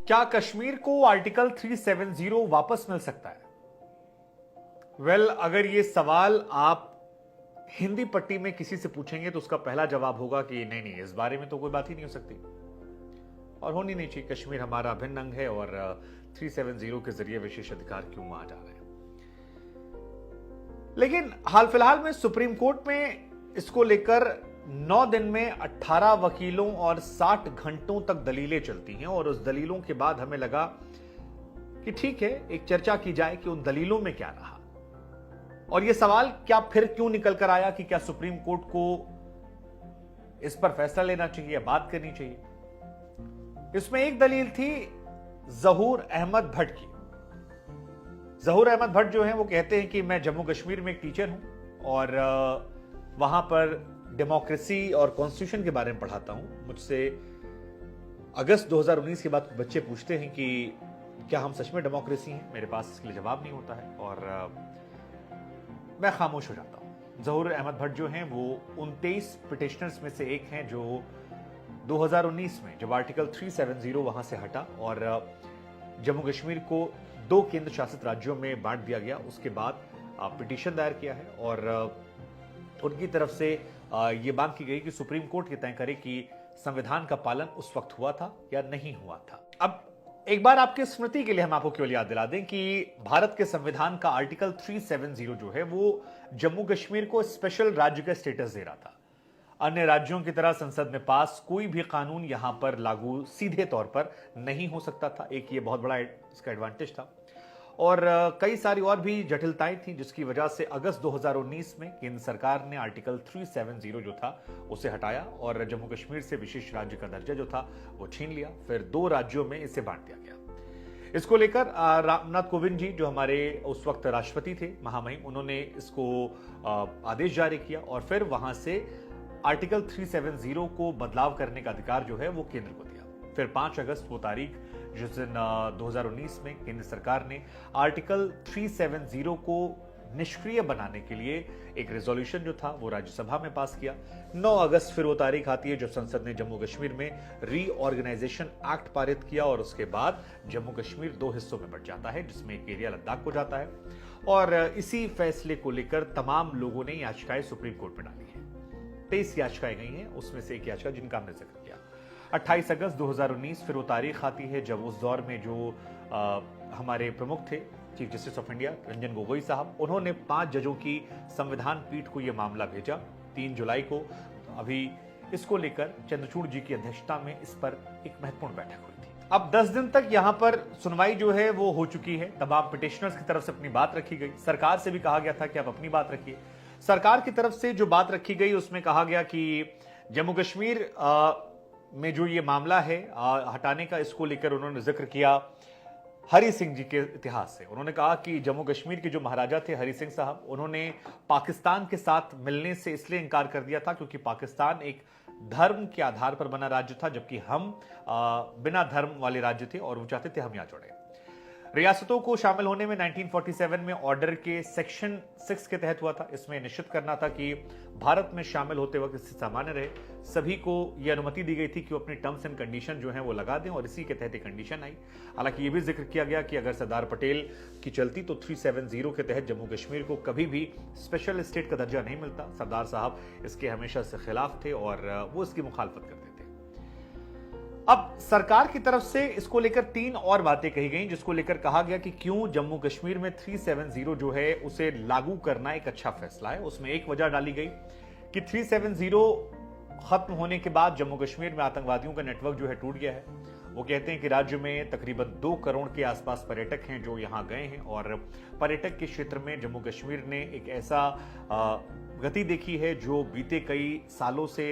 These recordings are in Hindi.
क्या कश्मीर को आर्टिकल 370 वापस मिल सकता है? अगर ये सवाल आप हिंदी पट्टी में किसी से पूछेंगे तो उसका पहला जवाब होगा कि नहीं नहीं, इस बारे में तो कोई बात ही नहीं हो सकती और होनी नहीं चाहिए। कश्मीर हमारा अभिन्न अंग है और 370 के जरिए विशेष अधिकार क्यों वहां जा रहे हैं। लेकिन हाल फिलहाल में सुप्रीम कोर्ट में इसको लेकर 9 दिन में 18 वकीलों और 60 घंटों तक दलीलें चलती हैं और उस दलीलों के बाद हमें लगा कि ठीक है, एक चर्चा की जाए कि उन दलीलों में क्या रहा और यह सवाल क्या फिर क्यों निकल कर आया कि क्या सुप्रीम कोर्ट को इस पर फैसला लेना चाहिए, बात करनी चाहिए। इसमें एक दलील थी जहूर अहमद भट्ट की। जहूर अहमद भट्ट जो है वो कहते हैं कि मैं जम्मू कश्मीर में एक टीचर हूं और वहां पर डेमोक्रेसी और कॉन्स्टिट्यूशन के बारे में पढ़ाता हूं। मुझसे अगस्त 2019 के बाद बच्चे पूछते हैं कि क्या हम सच में डेमोक्रेसी हैं। मेरे पास इसके लिए जवाब नहीं होता है और मैं खामोश हो जाता हूं। जहूर अहमद भट्ट जो हैं वो 29 पिटिशनर्स में से एक हैं जो 2019 में जब आर्टिकल 370 वहां से हटा और जम्मू कश्मीर को 2 केंद्र शासित राज्यों में बांट दिया गया, उसके बाद पिटीशन दायर किया है और उनकी तरफ से यह मांग की गई कि सुप्रीम कोर्ट ये तय करे कि संविधान का पालन उस वक्त हुआ था या नहीं हुआ था। अब एक बार आपके स्मृति के लिए हम आपको केवल याद दिला दें कि भारत के संविधान का आर्टिकल 370 जो है वो जम्मू कश्मीर को स्पेशल राज्य का स्टेटस दे रहा था। अन्य राज्यों की तरह संसद में पास कोई भी कानून यहां पर लागू सीधे तौर पर नहीं हो सकता था। एक ये बहुत बड़ा इसका एडवांटेज था और कई सारी और भी जटिलताएं थी जिसकी वजह से अगस्त 2019 में केंद्र सरकार ने आर्टिकल 370 जो था उसे हटाया और जम्मू कश्मीर से विशेष राज्य का दर्जा जो था वो छीन लिया। फिर 2 राज्यों में इसे बांट दिया गया। इसको लेकर रामनाथ कोविंद जी जो हमारे उस वक्त राष्ट्रपति थे, महामहिम, उन्होंने इसको आदेश जारी किया और फिर वहां से आर्टिकल 370 को बदलाव करने का अधिकार जो है वो केंद्र को दिया। फिर 5 अगस्त वो तारीख जिस दिन 2019 में केंद्र सरकार ने आर्टिकल 370 को निष्क्रिय बनाने के लिए एक रेजोल्यूशन जो था वो राज्यसभा में पास किया। 9 अगस्त फिर वो तारीख आती है जब संसद ने जम्मू कश्मीर में रीऑर्गेनाइजेशन एक्ट पारित किया और उसके बाद जम्मू कश्मीर 2 हिस्सों में बंट जाता है जिसमें एक एरिया लद्दाख को जाता है और इसी फैसले को लेकर तमाम लोगों ने याचिकाएं सुप्रीम कोर्ट में डाली है। 23 याचिकाएं गई हैं, उसमें से एक याचिका जिनका हमने जिक्र किया 28 अगस्त 2019 फिर वो तारीख आती है जब उस दौर में जो हमारे प्रमुख थे chief justice of India Ranjan Gogoi साहब, उन्होंने 5 जजों की संविधान पीठ को यह मामला भेजा 3 जुलाई को। अभी इसको लेकर चंद्रचूड़ जी की अध्यक्षता में इस पर एक महत्वपूर्ण बैठक हुई थी। अब 10 दिन तक यहां पर सुनवाई जो है वो हो चुकी है। तमाम पिटिशनर्स की तरफ से अपनी बात रखी गई। सरकार से भी कहा गया था कि आप अपनी बात रखिए। सरकार की तरफ से जो बात रखी गई उसमें कहा गया कि जम्मू कश्मीर में जो ये मामला है हटाने का, इसको लेकर उन्होंने जिक्र किया हरि सिंह जी के इतिहास से। उन्होंने कहा कि जम्मू कश्मीर के जो महाराजा थे हरि सिंह साहब, उन्होंने पाकिस्तान के साथ मिलने से इसलिए इनकार कर दिया था क्योंकि पाकिस्तान एक धर्म के आधार पर बना राज्य था जबकि हम बिना धर्म वाले राज्य थे और वो चाहते थे हम यहां जुड़े। रियासतों को शामिल होने में 1947 में ऑर्डर के सेक्शन 6 के तहत हुआ था। इसमें निश्चित करना था कि भारत में शामिल होते वक्त स्थिति सामान्य रहे। सभी को यह अनुमति दी गई थी कि वो अपनी टर्म्स एंड कंडीशन जो है वो लगा दें और इसी के तहत एक कंडीशन आई। हालांकि यह भी जिक्र किया गया कि अगर सरदार पटेल की चलती तो 370 के तहत जम्मू कश्मीर को कभी भी स्पेशल स्टेट का दर्जा नहीं मिलता। सरदार साहब इसके हमेशा से खिलाफ थे और वो इसकी मुखालफत करते थे। अब सरकार की तरफ से इसको लेकर 3 और बातें कही गई जिसको लेकर कहा गया कि क्यों जम्मू कश्मीर में 370 जो है उसे लागू करना एक अच्छा फैसला है। उसमें एक वजह डाली गई कि 370 खत्म होने के बाद जम्मू कश्मीर में आतंकवादियों का नेटवर्क जो है टूट गया है। वो कहते हैं कि राज्य में तकरीबन 2 करोड़ के आसपास पर्यटक हैं जो यहां गए हैं और पर्यटक के क्षेत्र में जम्मू कश्मीर ने एक ऐसा गति देखी है जो बीते कई सालों से,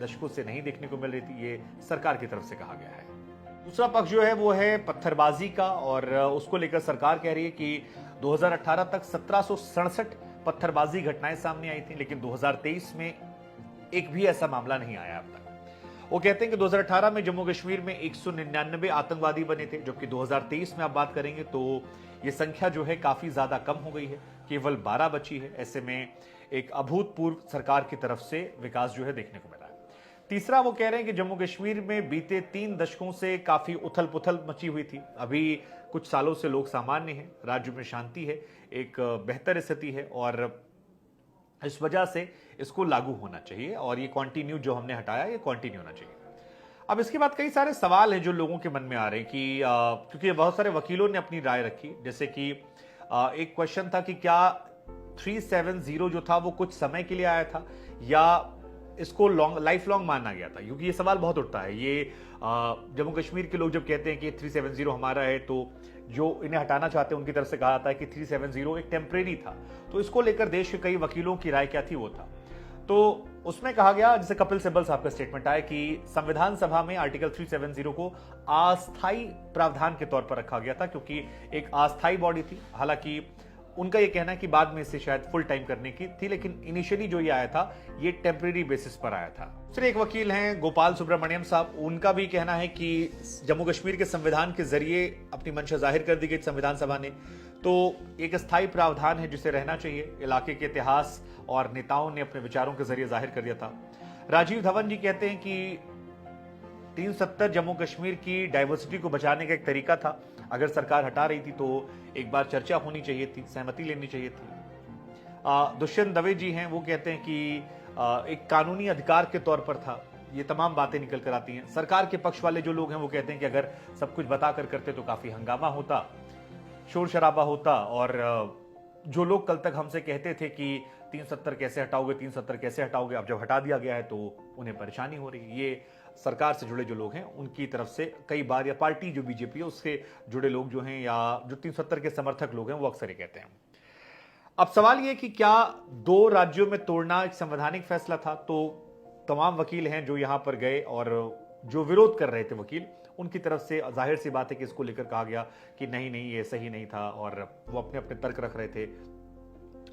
दशकों से नहीं देखने को मिल रही थी। ये सरकार की तरफ से कहा गया है। दूसरा पक्ष जो है वो है पत्थरबाजी का और उसको लेकर सरकार कह रही है कि 2018 तक 1767 पत्थरबाजी घटनाएं सामने आई थी लेकिन 2023 में एक भी ऐसा मामला नहीं आया अब तक। वो कहते हैं कि 2018 में जम्मू कश्मीर में 199 आतंकवादी बने थे जबकि 2023 में आप बात करेंगे तो ये संख्या जो है काफी ज्यादा कम हो गई है, केवल 12 बची है। ऐसे में एक अभूतपूर्व सरकार की तरफ से विकास जो है देखने को मिला है। तीसरा, वो कह रहे हैं कि जम्मू कश्मीर में बीते 3 दशकों से काफी उथल पुथल मची हुई थी। अभी कुछ सालों से लोग सामान्य हैं, राज्य में शांति है, एक बेहतर स्थिति है और इस वजह से इसको लागू होना चाहिए और ये कंटिन्यू जो हमने हटाया ये कंटिन्यू होना चाहिए। अब इसके बाद कई सारे सवाल हैं जो लोगों के मन में आ रहे हैं कि क्योंकि बहुत सारे वकीलों ने अपनी राय रखी, जैसे कि एक क्वेश्चन था कि क्या 370 जो था वो कुछ समय के लिए आया था या इसको लाइफ लॉन्ग माना गया था, क्योंकि ये सवाल बहुत उठता है। ये जम्मू कश्मीर के लोग जब कहते हैं कि 370 हमारा है, तो जो इन्हें हटाना चाहते हैं उनकी तरफ से कहा जाता है कि 370 एक टेम्परेरी था। तो इसको लेकर देश के कई वकीलों की राय क्या थी वो था, तो उसमें कहा गया, जैसे कपिल सिब्बल साहब का स्टेटमेंट आया कि संविधान सभा में आर्टिकल 370 को अस्थायी प्रावधान के तौर पर रखा गया था, क्योंकि एक अस्थायी बॉडी थी। हालांकि उनका यह कहना है कि बाद में इसे शायद फुल टाइम करने की थी, लेकिन इनिशियली जो ये आया था ये टेम्परेरी बेसिस पर आया था। दूसरे एक वकील हैं गोपाल सुब्रमण्यम साहब, उनका भी कहना है कि जम्मू कश्मीर के संविधान के जरिए अपनी मंशा जाहिर कर दी गई संविधान सभा ने, तो एक स्थायी प्रावधान है जिसे रहना चाहिए। इलाके के इतिहास और नेताओं ने अपने विचारों के जरिए जाहिर कर दिया था। राजीव धवन जी कहते हैं कि 370 जम्मू कश्मीर की डाइवर्सिटी को बचाने का एक तरीका था। अगर सरकार हटा रही थी तो एक बार चर्चा होनी चाहिए थी, सहमति लेनी चाहिए थी। दुष्यंत दवे जी हैं, वो कहते हैं कि एक कानूनी अधिकार के तौर पर था। ये तमाम बातें निकल कर आती हैं। सरकार के पक्ष वाले जो लोग हैं वो कहते हैं कि अगर सब कुछ बताकर करते तो काफी हंगामा होता, शोर शराबा होता, और जो लोग कल तक हमसे कहते थे कि 370 कैसे हटाओगे, 370 कैसे हटाओगे, अब जब हटा दिया गया है तो उन्हें परेशानी हो रही है। ये सरकार से जुड़े जो लोग हैं उनकी तरफ से कई बार, या पार्टी जो बीजेपी है उससे जुड़े लोग जो हैं, या जो 370 के समर्थक लोग हैं, वो अक्सर ही कहते हैं। अब सवाल ये कि क्या 2 राज्यों में तोड़ना एक संवैधानिक फैसला था? तो तमाम वकील हैं जो यहां पर गए और जो विरोध कर रहे थे वकील, उनकी तरफ से जाहिर सी बात है कि इसको लेकर कहा गया कि नहीं नहीं ये सही नहीं था, और वो अपने अपने तर्क रख रहे थे।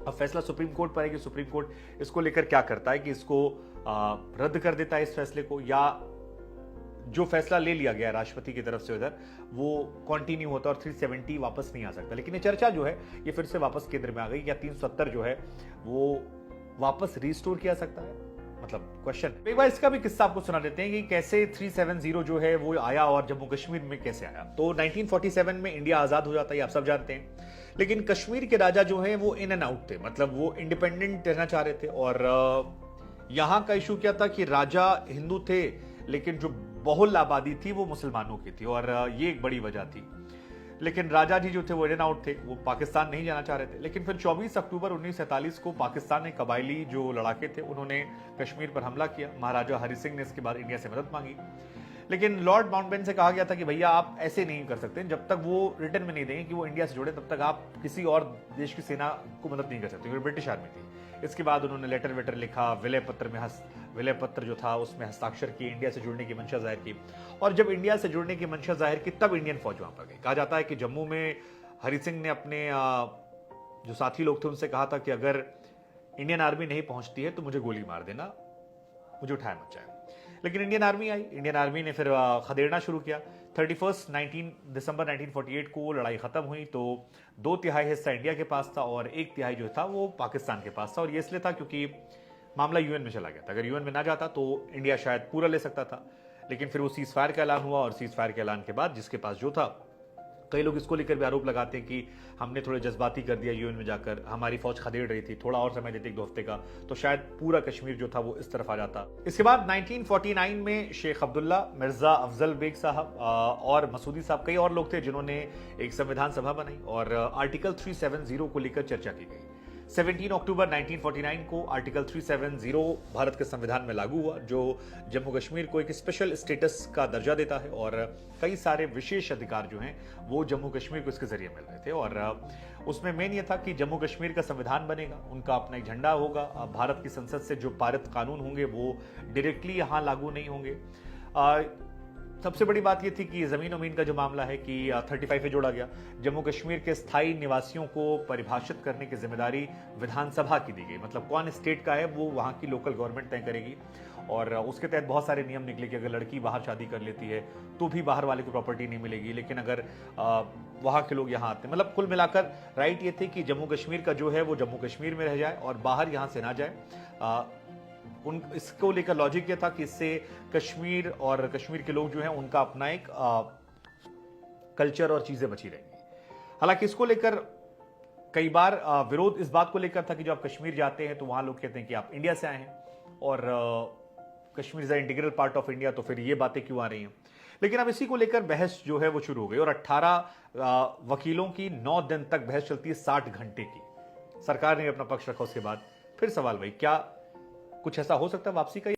अब फैसला सुप्रीम कोर्ट पर है कि सुप्रीम कोर्ट इसको लेकर क्या करता है, कि इसको रद्द कर देता है इस फैसले को, या जो फैसला ले लिया गया राष्ट्रपति की तरफ से उधर वो कंटिन्यू होता और 370 वापस नहीं आ सकता। लेकिन ये चर्चा जो है ये फिर से वापस केंद्र में आ गई, या 370 जो है वो वापस रिस्टोर किया सकता है, मतलब क्वेश्चन। एक बार इसका भी किस्सा आपको सुना देते हैं कि कैसे 370 जो है वो आया और जम्मू कश्मीर में कैसे आया। तो 1947 में इंडिया आजाद हो जाता है, आप सब जानते हैं, लेकिन कश्मीर के राजा जो हैं वो इन एंड आउट थे, मतलब वो इंडिपेंडेंट रहना चाह रहे थे। और यहां का इशू क्या था कि राजा हिंदू थे, लेकिन जो बहुल आबादी थी वो मुसलमानों की थी, और ये एक बड़ी वजह थी। लेकिन राजा जी जो थे वो इन एंड आउट थे, वो पाकिस्तान नहीं जाना चाह रहे थे। लेकिन फिर 24 अक्टूबर 1947 को पाकिस्तान में कबायली जो लड़ाके थे उन्होंने कश्मीर पर हमला किया। महाराजा हरि सिंह ने इसके बाद इंडिया से मदद मांगी, लेकिन लॉर्ड माउंटबेटन से कहा गया था कि भैया आप ऐसे नहीं कर सकते, जब तक वो रिटर्न में नहीं देंगे कि वो इंडिया से जुड़े तब तक आप किसी और देश की सेना को मदद नहीं कर सकते, क्योंकि ब्रिटिश आर्मी थी। इसके बाद उन्होंने लेटर वेटर लिखा, विलय पत्र जो था उसमें हस्ताक्षर किए, इंडिया से जुड़ने की मंशा जाहिर की। और जब इंडिया से जुड़ने की मंशा जाहिर की तब इंडियन फौज वहां पर गई। कहा जाता है कि जम्मू में हरि सिंह ने अपने जो साथी लोग थे उनसे कहा था कि अगर इंडियन आर्मी नहीं पहुंचती है तो मुझे गोली मार देना, मुझे उठाया मत जाए। लेकिन इंडियन आर्मी आई, इंडियन आर्मी ने फिर खदेड़ना शुरू किया। 19 दिसंबर 1948 को लड़ाई खत्म हुई तो 2/3 हिस्सा इंडिया के पास था और 1/3 जो था वो पाकिस्तान के पास था। और ये इसलिए था क्योंकि मामला यूएन में चला गया था। अगर यूएन में ना जाता तो इंडिया शायद पूरा ले सकता था। लेकिन फिर वो सीज फायर का ऐलान हुआ, और सीज फायर के ऐलान के बाद जिसके पास जो था, कई लोग इसको लेकर भी आरोप लगाते हैं कि हमने थोड़े जज्बाती कर दिया यूएन में जाकर, हमारी फौज खदेड़ रही थी, थोड़ा और समय देते 1-2 हफ्ते का तो शायद पूरा कश्मीर जो था वो इस तरफ आ जाता। इसके बाद 1949 में शेख अब्दुल्ला, मिर्जा अफजल बेग साहब और मसूदी साहब, कई और लोग थे जिन्होंने एक संविधान सभा बनाई और आर्टिकल 370 को लेकर चर्चा की गई। 17 अक्टूबर 1949 को आर्टिकल 370 भारत के संविधान में लागू हुआ, जो जम्मू कश्मीर को एक स्पेशल स्टेटस का दर्जा देता है और कई सारे विशेष अधिकार जो हैं वो जम्मू कश्मीर को इसके जरिए मिल रहे थे। और उसमें मेन ये था कि जम्मू कश्मीर का संविधान बनेगा, उनका अपना एक झंडा होगा, भारत की संसद से जो पारित कानून होंगे वो डायरेक्टली यहाँ लागू नहीं होंगे। सबसे बड़ी बात यह थी कि जमीन उमीन का जो मामला है कि 35 जोड़ा गया। जम्मू कश्मीर के स्थायी निवासियों को परिभाषित करने की जिम्मेदारी विधानसभा की दी गई, मतलब कौन स्टेट का है वो वहां की लोकल गवर्नमेंट तय करेगी। और उसके तहत बहुत सारे नियम निकले कि अगर लड़की बाहर शादी कर लेती है तो भी बाहर वाले को प्रॉपर्टी नहीं मिलेगी, लेकिन अगर वहां के लोग यहाँ आते हैं, मतलब कुल मिलाकर राइट ये थे कि जम्मू कश्मीर का जो है वो जम्मू कश्मीर में रह जाए और बाहर यहाँ से ना जाए। उन इसको लेकर लॉजिक ये था कि इससे कश्मीर और कश्मीर के लोग जो हैं उनका अपना एक कल्चर और चीजें बची रहेंगी। हालांकि इसको लेकर कई बार विरोध इस बात को लेकर था कि जब आप कश्मीर जाते हैं तो वहां लोग कहते हैं कि आप इंडिया से आए हैं और Kashmir is a integral part of India, तो फिर ये बातें क्यों आ रही हैं। लेकिन अब इसी को लेकर बहस जो है वो शुरू हो गई और 18 वकीलों की 9 दिन तक बहस चलती है, 60 घंटे की। सरकार ने अपना पक्ष रखा, उसके बाद फिर सवाल भाई क्या कुछ ऐसा हो सकता है वापसी का।